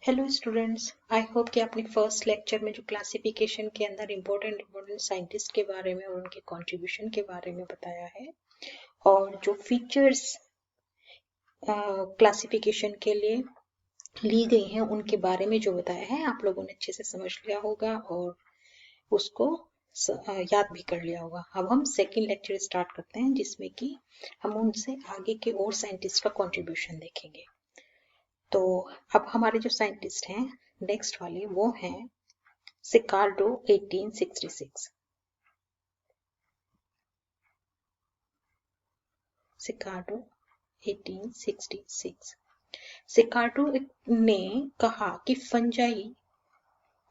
Hello students, I hope कि आपने first lecture में जो क्लासिफिकेशन के अंदर इम्पोर्टेंट साइंटिस्ट के बारे में और उनके कंट्रीब्यूशन के बारे में बताया है और जो फीचर्स क्लासिफिकेशन के लिए ली गई हैं उनके बारे में जो बताया है आप लोगों ने अच्छे से समझ लिया होगा और उसको याद भी कर लिया होगा। अब हम सेकेंड लेक्चर स्टार्ट करते हैं जिसमें कि हम उनसे आगे के और साइंटिस्ट का कंट्रीब्यूशन देखेंगे। तो अब हमारे जो साइंटिस्ट हैं नेक्स्ट वाले वो हैं सिकार्डो 1866। सिकार्डो 1866। सिकार्डो ने कहा कि फंजाई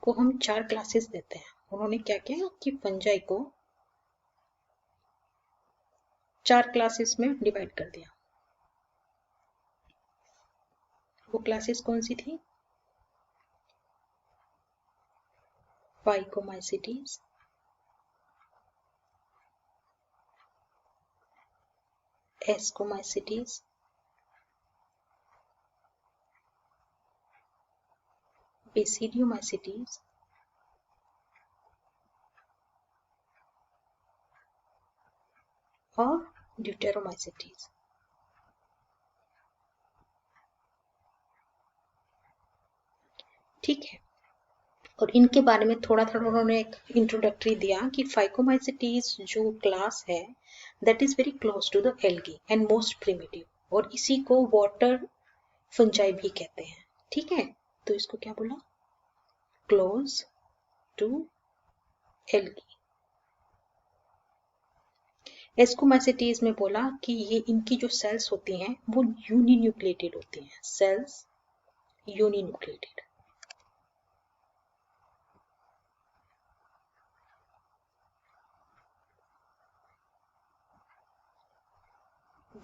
को हम 4 क्लासेस देते हैं। उन्होंने क्या किया कि फंजाई को 4 क्लासेस में डिवाइड कर दिया। वो क्लासेस कौन सी थी? फाइकोमाइसिटीज, एस्कोमाइसिटीज, बेसिडियोमाइसिटीज और ड्यूटेरोमाइसिटीज। ठीक है, और इनके बारे में थोड़ा थोड़ा उन्होंने एक इंट्रोडक्टरी दिया कि फाइकोमाइसिटीज जो क्लास है that is very close to the algae and most primitive, और इसी को वाटर फंजाई भी कहते हैं। ठीक है, तो इसको क्या बोला? Close to algae. एस्कोमाइसिटीज में बोला कि ये इनकी जो सेल्स होती हैं वो यूनिन्यूक्लिएटेड होती हैं। Sales uninucleated.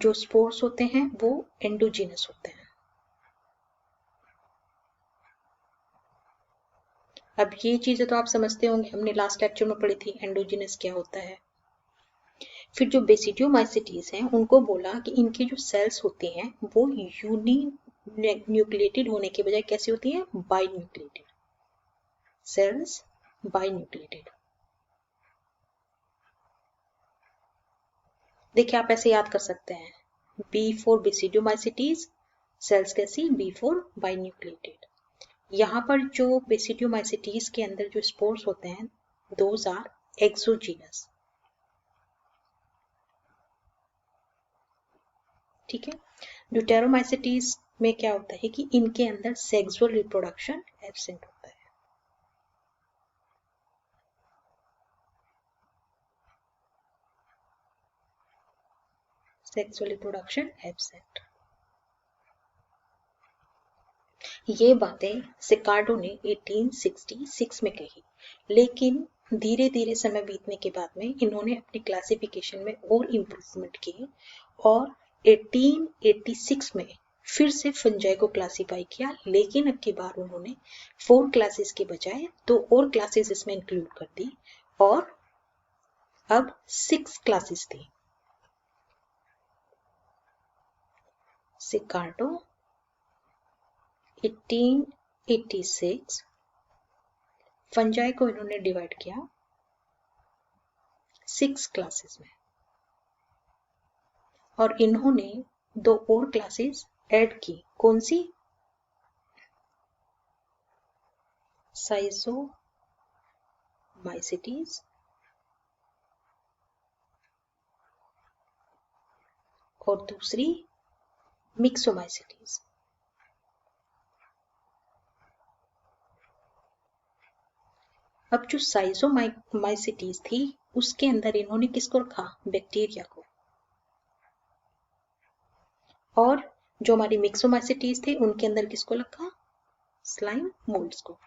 जो स्पोर्स होते हैं वो एंडोजीनस होते हैं। अब ये चीजें तो आप समझते होंगे, हमने लास्ट लेक्चर में पढ़ी थी एंडोजीनस क्या होता है। फिर जो बेसिडियोमाइसिटीज हैं उनको बोला कि इनकी जो सेल्स होती हैं वो न्यूक्लिएटेड होने के बजाय कैसी होती हैं? Binucleated. Cells binucleated. देखिए आप ऐसे याद कर सकते हैं, बी फॉर बेसिडियोमाइसिटीज, सेल्स कैसी? B for binucleated. यहाँ पर जो बेसिडियोमाइसिटीज के अंदर जो स्पोर्स होते हैं दोज आर एक्सोजीनस। ठीक है, ड्यूटेरोमाइसिटीज में क्या होता है कि इनके अंदर सेक्सुअल रिप्रोडक्शन एब्सेंट होता है। Sexual reproduction absent. ये बातें सिकार्डो ने 1866 में कही, लेकिन धीरे धीरे समय बीतने के बाद में इन्होंने अपनी क्लासिफिकेशन में और इम्प्रूवमेंट की और 1886 में फिर से फंजाई को क्लासिफाई किया, लेकिन अब की बार उन्होंने 4 क्लासेस के बजाय 2 और क्लासेस इसमें इंक्लूड कर दी और अब 6 क्लासेस थी। सिकार्डो 1886 फंजाई को इन्होंने डिवाइड किया 6 क्लासेस में और इन्होंने 2 और क्लासेस ऐड की। कौन सी? साइजोमाइसिटीज और दूसरी मिक्सोमाइसिटीज। अब जो साइजोमाइसिटीज थी उसके अंदर इन्होंने किसको रखा? बैक्टीरिया को। और जो हमारी मिक्सोमाइसिटीज थी उनके अंदर किसको रखा? स्लाइम मोल्ड्स को।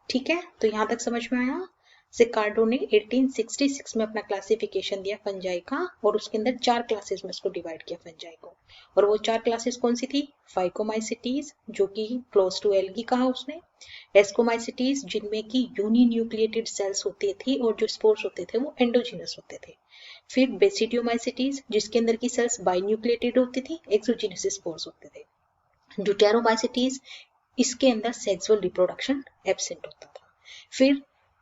ठीक है, तो यहां तक समझ में आया। सिकार्डो ने 1866 में अपना क्लासिफिकेशन दिया फंजाई का और उसके अंदर 4 क्लासेस में इसको डिवाइड किया फंजाई को, और वो 4 क्लासेस कौन सी थी? फाइकोमाइसिटीज जो कि क्लोज टू एल्गी कहा उसने, एस्कोमाइसिटीज जिनमें की यूनिन्यूक्लिएटेड सेल्स होती थी और जो स्पोर्स होते थे वो एंडोजीनस होते थे, फिर बेसिडियोमाइसिटीज जिसके अंदर की सेल्स बाइन्यूक्लिएटेड होती थी, एक्सोजीनस स्पोर्स होते थे, ड्यूटेरोमाइसिटीज, इसके अंदर सेक्सुअल रिप्रोडक्शन एब्सेंट होता था। फिर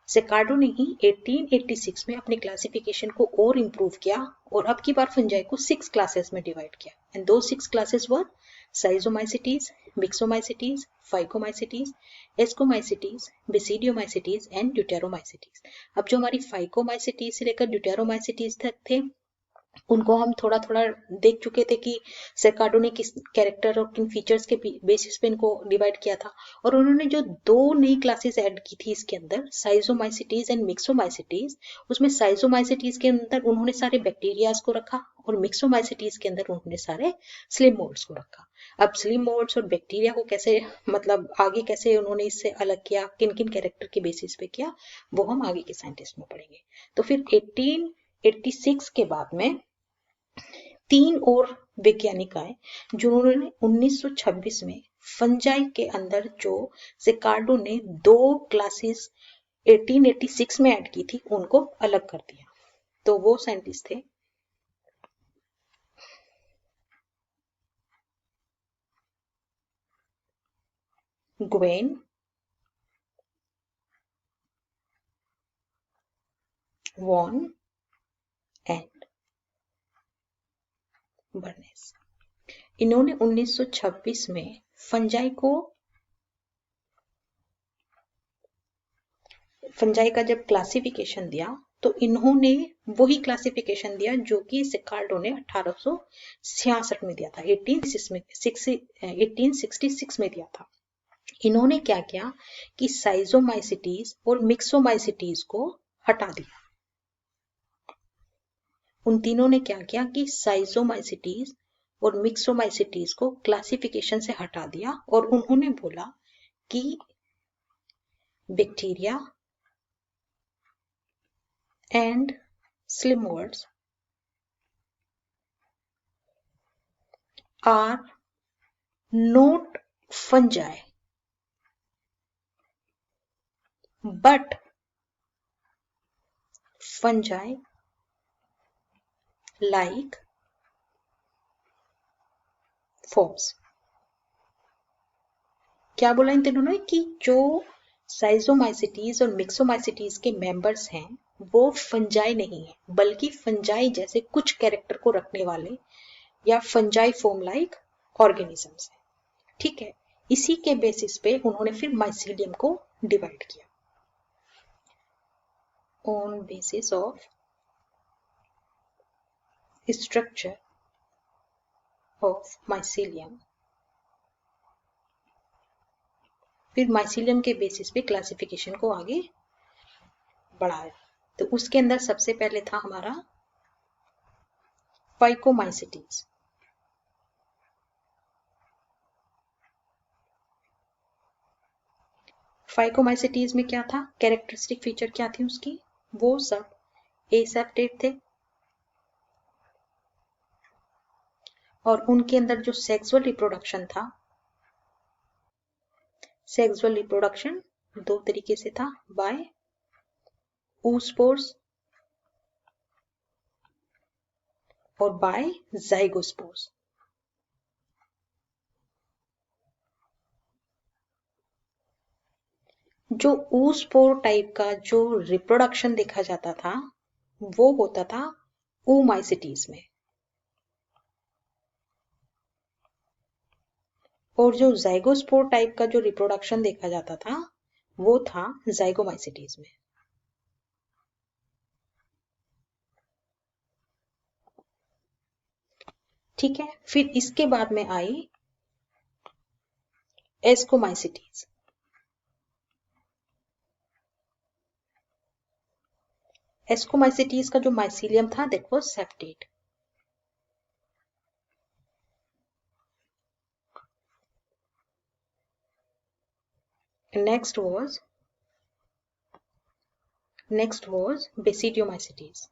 सिकार्डो ने ही 1886 में अपने क्लासिफिकेशन को और इम्प्रूव किया और अब की बार फंजाई को 6 क्लासेस में डिवाइड किया, एंड दो 6 classes were schizomycetes, myxomycetes, phycomycetes, ascomycetes, basidiomycetes and deuteromycetes. अब जो हमारी फाइकोमाइसिटीज से लेकर ड्यूटेरोमाइसिटीज तक थे, उनको हम थोड़ा थोड़ा देख चुके थे कि सिकार्डो ने किस कैरेक्टर और किन फीचर्स के बेसिस पे इनको डिवाइड किया था। और उन्होंने जो दो नई क्लासेस ऐड की थी इसके अंदर, साइजोमाइसिटीज एंड मिक्सोमाइसिटीज, उसमें साइजोमाइसिटीज के अंदर उन्होंने सारे बैक्टीरियाज को रखा और मिक्सोमाइसिटीज के अंदर उन्होंने सारे स्लिम मोड्स को रखा। अब स्लिम मोड्स और बैक्टीरिया को कैसे, मतलब आगे कैसे उन्होंने इससे अलग किया, किन किन कैरेक्टर के बेसिस पे किया, वो हम आगे के साइंटिस्ट में पढ़ेंगे। तो फिर 1886 के बाद में 3 और वैज्ञानिक आए जिन्होंने 1926 में फंजाई के अंदर जो सिकार्डो ने 2 क्लासेस 1886 में ऐड की थी उनको अलग कर दिया। तो वो साइंटिस्ट थे ग्वेन वॉन एंड बर्नेस। इन्होंने 1926 में फंजाई का जब क्लासिफिकेशन दिया तो इन्होंने वही क्लासिफिकेशन दिया जो कि सिकार्डो ने 1866 में दिया था, 1866 में दिया था। इन्होंने क्या किया कि साइजोमाइसिटीज और मिक्सोमाइसिटीज को हटा दिया। उन तीनों ने क्या किया कि साइजोमाइसिटीज और मिक्सोमाइसिटीज को क्लासिफिकेशन से हटा दिया और उन्होंने बोला कि bacteria and slim words are not fungi but fungi like forms। क्या बोला इन तीनों ने कि जो साइजोमाइसिटीज और मिक्सोमाइसिटीज के मेंबर्स हैं वो फंजाई नहीं है, बल्कि फंजाई जैसे कुछ कैरेक्टर को रखने वाले या फंजाई फॉर्म लाइक ऑर्गेनिजम्स हैं। ठीक है, इसी के बेसिस पे उन्होंने फिर माइसीलियम को डिवाइड किया। On basis of structure of mycelium, फिर माइसीलियम के बेसिस पे क्लासिफिकेशन को आगे बढ़ाया। तो उसके अंदर सबसे पहले था हमारा फाइकोमाइसिटीज। फाइकोमाइसिटीज में क्या था, कैरेक्टरिस्टिक फीचर क्या थी उसकी, वो सब एसेप्टेट थे और उनके अंदर जो सेक्सुअल रिप्रोडक्शन था, सेक्सुअल रिप्रोडक्शन 2 तरीके से था, बाय oospores और बाय zygospores। जो oospore टाइप का जो रिप्रोडक्शन देखा जाता था वो होता था oomaicities में, और जो zygospore टाइप का जो रिप्रोडक्शन देखा जाता था वो था zygomaicities में। ठीक है, फिर इसके बाद में आई एस्कोमाइसिटीज। एस्कोमाइसिटीज का जो माइसीलियम था that was septate. next was basidiomycetes।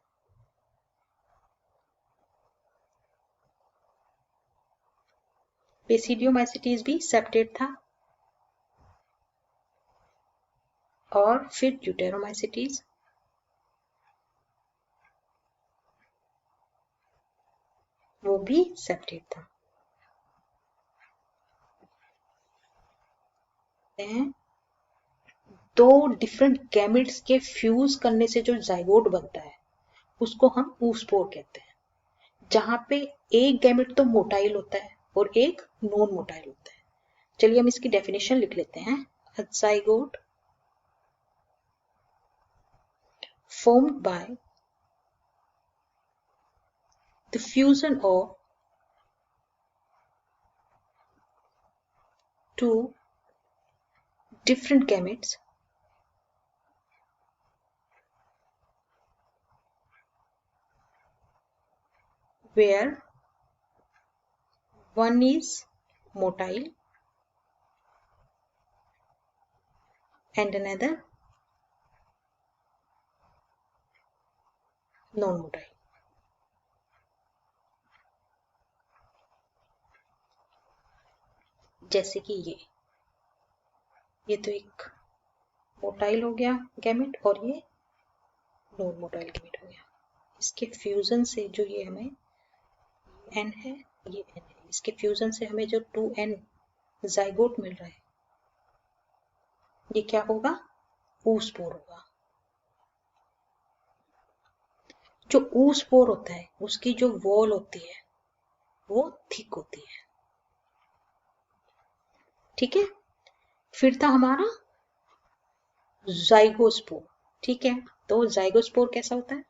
Basidiomycetes भी सेप्टेट था। और फिर ड्यूटेरोमाइसिटीज, वो भी सेप्टेट था। हैं दो डिफरेंट गैमेट्स के फ्यूज करने से जो जाइगोट बनता है उसको हम oospore कहते हैं, जहां पे एक गैमेट तो मोटाइल होता है और एक नॉन मोटाइल होता है। चलिए हम इसकी डेफिनेशन लिख लेते हैं। A zygote formed by the fusion of two different gametes where one is motile and another non-motile। जैसे कि ये तो एक मोटाइल हो गया गैमेट और ये नॉन मोटाइल गैमेट हो गया। इसके फ्यूजन से जो ये हमें n है, ये n है, इसके फ्यूजन से हमें जो 2n जाइगोट मिल रहा है ये क्या होगा, oospore होगा। जो oospore होता है उसकी जो वॉल होती है वो थिक होती है, ठीक है। फिर था हमारा जाइगोस्पोर, ठीक है। तो जाइगोस्पोर कैसा होता है,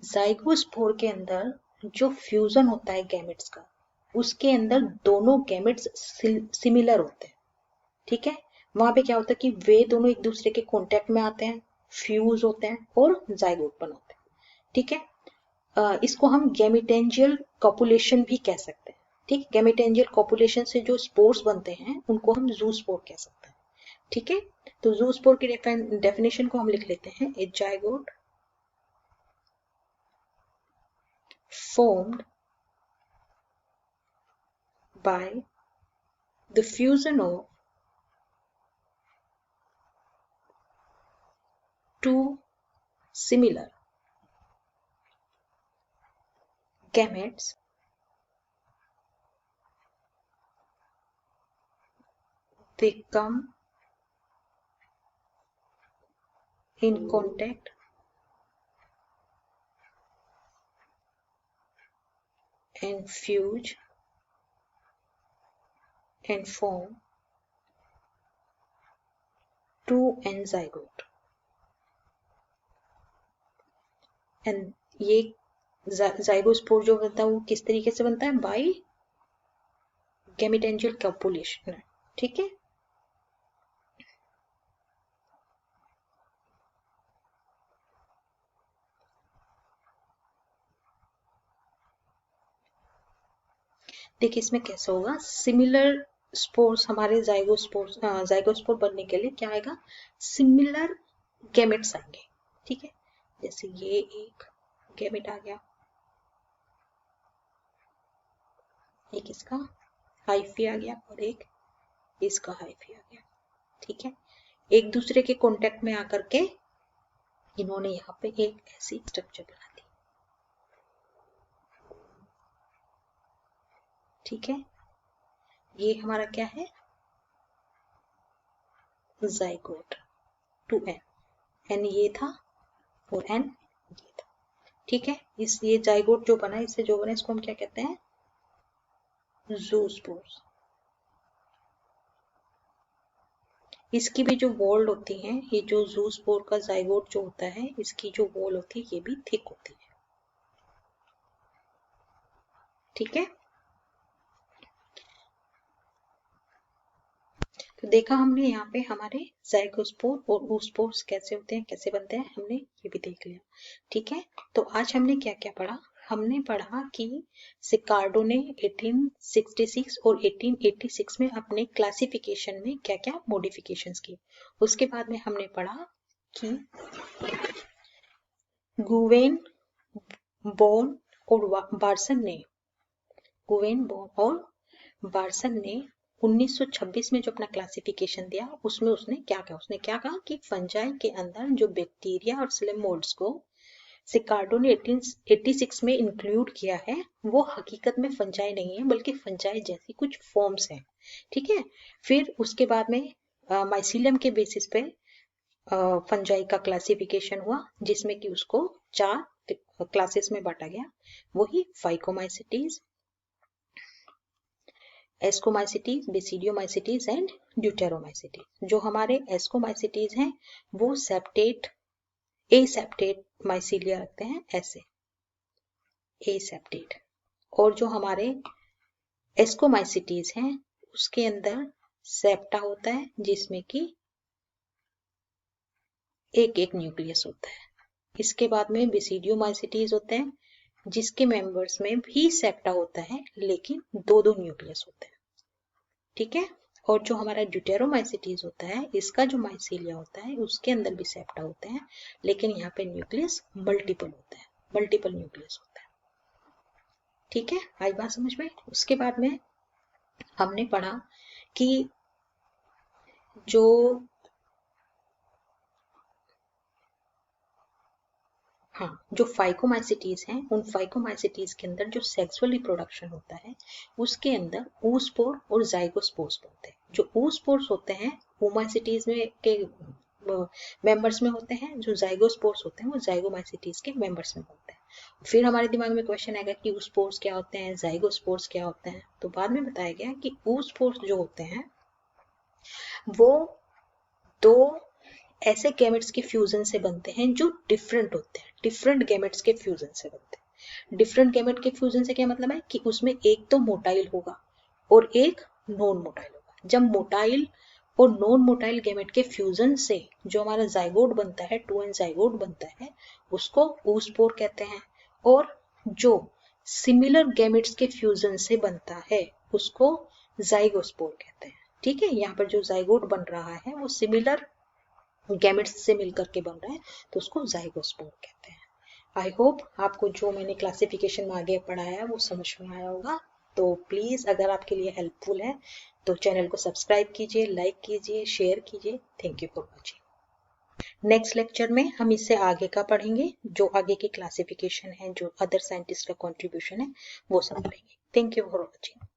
जाइगोस्पोर के अंदर जो फ्यूजन होता है गैमेट्स का, उसके अंदर दोनों गैमेट्स सिमिलर होते हैं, ठीक है। वहां पे क्या होता है कि वे दोनों एक दूसरे के कांटेक्ट में आते हैं, फ्यूज होते हैं और जाइगोट बनाते हैं, ठीक है। इसको हम गैमेटेंजियल कॉपुलेशन भी कह सकते हैं, ठीक। गैमेटेंजियल कॉपुलेशन से जो स्पोर्स बनते हैं उनको हम जूस्पोर कह सकते हैं, ठीक है। तो जूस्पोर की डेफिनेशन को हम लिख लेते हैं। ए zygote formed by the fusion of two similar gametes they come in contact and fuse and form 2n zygote। And ये जाइगोस्पोर जो बनता है वो किस तरीके से बनता है, बाय गैमेटेंजियल कॉपुलेशन, ठीक है। देखिए इसमें कैसे होगा, सिमिलर स्पोर्स हमारे जाइगोस्पोर बनने के लिए क्या आएगा, सिमिलर गैमेट्स आएंगे, ठीक है। जैसे ये एक गैमेट आ गया, एक इसका हाइफी आ गया और एक इसका हाइफी आ गया, ठीक है। एक दूसरे के कांटेक्ट में आकर के इन्होंने यहाँ पे एक ऐसी स्ट्रक्चर बना दी, ठीक है। ये हमारा क्या है, जाइगोट 2n, n ये था और n ये था, ठीक है। इस ये जाइगोट जो बना, इससे जो बना इसको हम क्या कहते हैं, जूस्पोर्स। इसकी भी जो वॉल होती है, ये जो जूस्पोर का जाइगोट जो होता है इसकी जो वॉल होती है ये भी थिक होती है, ठीक है। तो देखा हमने यहाँ पे हमारे जाइगोस्पोर और oospores कैसे होते हैं, कैसे बनते हैं, हमने ये भी देख लिया, ठीक है। तो आज हमने क्या क्या पढ़ा, हमने पढ़ा कि सिकार्डो ने 1866 और 1886 में अपने क्लासिफिकेशन में क्या क्या मॉडिफिकेशंस की। उसके बाद में हमने पढ़ा कि गुवेन बोन और बार्सन ने 1926 में जो अपना क्लासिफिकेशन दिया उसमें उसने क्या कहा कि फंजाई के अंदर जो बैक्टीरिया और स्लम मोल्ड्स को सिकार्डो ने 1886 में इंक्लूड किया है, वो हकीकत में फंजाई नहीं है बल्कि फंजाई जैसी कुछ फॉर्म्स हैं, ठीक है। फिर उसके बाद में माइसीलियम के बेसिस पे फंजाई का क्लासिफिकेशन हुआ, जिसमें कि उसको 4 क्लासेस में बांटा गया, वही phycomycetes, ascomycetes, basidiomycetes and deuteromycetes. जो हमारे एस्कोमाइसिटीज हैं वो सेप्टेट, एसेप्टेट माइसीलिया रखते हैं, ऐसे एसेप्टेट। और जो हमारे एस्कोमाइसिटीज हैं उसके अंदर सेप्टा होता है, जिसमें कि एक एक न्यूक्लियस होता है। इसके बाद में बेसिडियोमाइसिटीज होते हैं, जिसके मेंबर्स में भी सेप्टा होता है लेकिन दो दो न्यूक्लियस होते हैं, ठीक है। और जो हमारा ड्यूटेरोमाइसिटीज होता है, इसका जो माइसीलिया होता है उसके अंदर भी सेप्टा होते हैं, लेकिन यहाँ पे न्यूक्लियस मल्टीपल होता है, मल्टीपल न्यूक्लियस होता है, ठीक है। आई बात समझ में। उसके बाद में हमने पढ़ा कि जो जो फाइकोमाइसिटीज हैं, उन फाइकोमाइसिटीज के अंदर जो सेक्सुअल रिप्रोडक्शन होता है उसके अंदर oospore और zygospores होते हैं। जो oospores होते हैं ओमाइसिटीज में के मेंबर्स में होते हैं, जो zygospores होते हैं वो zygomaicities के मेंबर्स में होते हैं। फिर हमारे दिमाग में क्वेश्चन आएगा कि oospores क्या होते हैं, zygospores क्या होते हैं। तो बाद में बताया गया कि oospores जो होते हैं वो दो ऐसे गैमेट्स के फ्यूजन से बनते हैं जो डिफरेंट होते हैं, डिफरेंट गैमेट्स के फ्यूजन से बनते हैं। डिफरेंट गैमेट के फ्यूजन से क्या मतलब है कि उसमें एक तो मोटाइल होगा और एक नॉन मोटाइल होगा। जब मोटाइल और नॉन मोटाइल गैमेट के फ्यूजन से जो हमारा जाइगोट बनता है, 2n जाइगोट बनता है, उसको oospore कहते हैं। और जो सिमिलर गैमेट्स के फ्यूजन से बनता है उसको जाइगोस्पोर कहते हैं, ठीक है। यहाँ पर जो जाइगोट बन रहा है वो सिमिलर गैमेट्स से मिलकर के बन रहा है, तो उसको जाइगोस्पोर कहते हैं। आई होप आपको जो मैंने क्लासिफिकेशन में आगे पढ़ाया वो समझ में आया होगा। तो प्लीज अगर आपके लिए हेल्पफुल है तो चैनल को सब्सक्राइब कीजिए, लाइक कीजिए, शेयर कीजिए। Thank you for watching. Next lecture में हम इससे आगे का पढ़ेंगे, जो आगे की क्लासिफिकेशन है, जो अदर साइंटिस्ट का कंट्रीब्यूशन है, वो सब पढ़ेंगे। Thank you for watching.